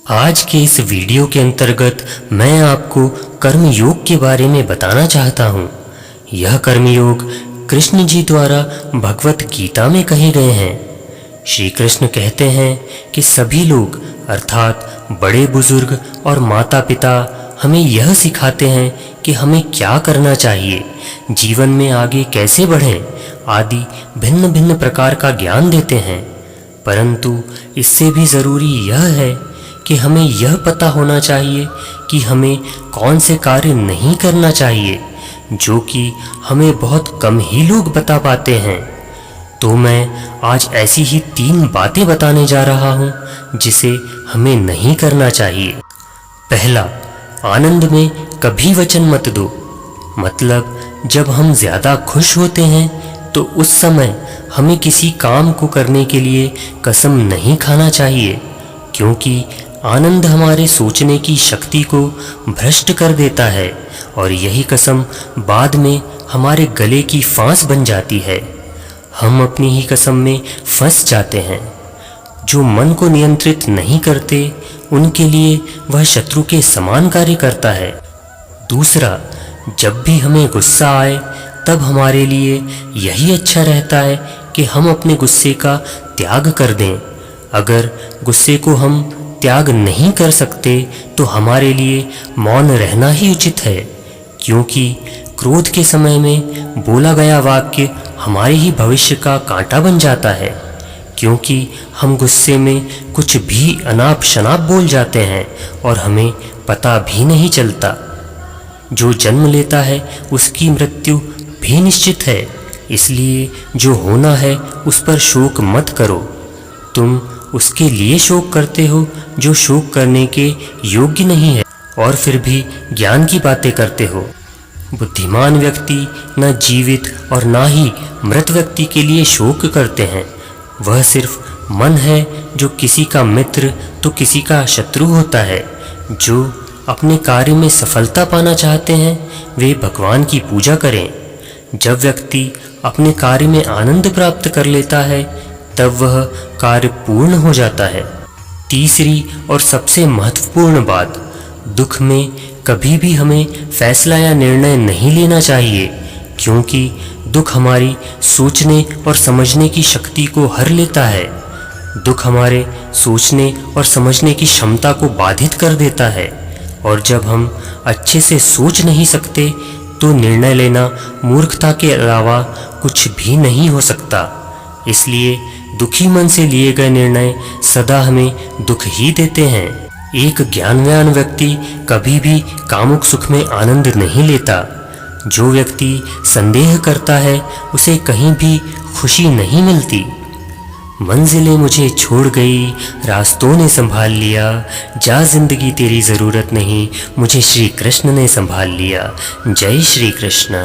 आज के इस वीडियो के अंतर्गत मैं आपको कर्म योग के बारे में बताना चाहता हूँ। यह कर्म योग कृष्ण जी द्वारा भगवत गीता में कहे गए हैं। श्री कृष्ण कहते हैं कि सभी लोग अर्थात बड़े बुजुर्ग और माता पिता हमें यह सिखाते हैं कि हमें क्या करना चाहिए, जीवन में आगे कैसे बढ़ें आदि भिन्न भिन्न प्रकार का ज्ञान देते हैं। परंतु इससे भी ज़रूरी यह है कि हमें यह पता होना चाहिए कि हमें कौन से कार्य नहीं करना चाहिए, जो कि हमें बहुत कम ही लोग बता पाते हैं। तो मैं आज ऐसी ही 3 बातें बताने जा रहा हूँ जिसे हमें नहीं करना चाहिए। पहला, आनंद में कभी वचन मत दो। मतलब जब हम ज़्यादा खुश होते हैं तो उस समय हमें किसी काम को करने के लिए कसम नहीं खाना चाहिए, क्योंकि आनंद हमारे सोचने की शक्ति को भ्रष्ट कर देता है और यही कसम बाद में हमारे गले की फांस बन जाती है। हम अपनी ही कसम में फंस जाते हैं। जो मन को नियंत्रित नहीं करते उनके लिए वह शत्रु के समान कार्य करता है। दूसरा, जब भी हमें गुस्सा आए तब हमारे लिए यही अच्छा रहता है कि हम अपने गुस्से का त्याग कर दें। अगर गुस्से को हम त्याग नहीं कर सकते तो हमारे लिए मौन रहना ही उचित है, क्योंकि क्रोध के समय में बोला गया वाक्य हमारे ही भविष्य का कांटा बन जाता है, क्योंकि हम गुस्से में कुछ भी अनाप शनाप बोल जाते हैं और हमें पता भी नहीं चलता। जो जन्म लेता है उसकी मृत्यु भी निश्चित है, इसलिए जो होना है उस पर शोक मत करो। तुम उसके लिए शोक करते हो जो शोक करने के योग्य नहीं है और फिर भी ज्ञान की बातें करते हो। बुद्धिमान व्यक्ति न जीवित और ना ही मृत व्यक्ति के लिए शोक करते हैं। वह सिर्फ मन है जो किसी का मित्र तो किसी का शत्रु होता है। जो अपने कार्य में सफलता पाना चाहते हैं वे भगवान की पूजा करें। जब व्यक्ति अपने कार्य में आनंद प्राप्त कर लेता है तब वह कार्य पूर्ण हो जाता है। तीसरी और सबसे महत्वपूर्ण बात, दुख में कभी भी हमें फैसला या निर्णय नहीं लेना चाहिए, क्योंकि दुख हमारी सोचने और समझने की शक्ति को हर लेता है। दुख हमारे सोचने और समझने की क्षमता को बाधित कर देता है, और जब हम अच्छे से सोच नहीं सकते तो निर्णय लेना मूर्खता के अलावा कुछ भी नहीं हो सकता। इसलिए दुखी मन से लिए गए निर्णय सदा हमें दुख ही देते हैं। एक ज्ञानवान व्यक्ति कभी भी कामुक सुख में आनंद नहीं लेता। जो व्यक्ति संदेह करता है उसे कहीं भी खुशी नहीं मिलती। मंजिलें मुझे छोड़ गई, रास्तों ने संभाल लिया, जा जिंदगी तेरी ज़रूरत नहीं, मुझे श्री कृष्ण ने संभाल लिया। जय श्री कृष्ण।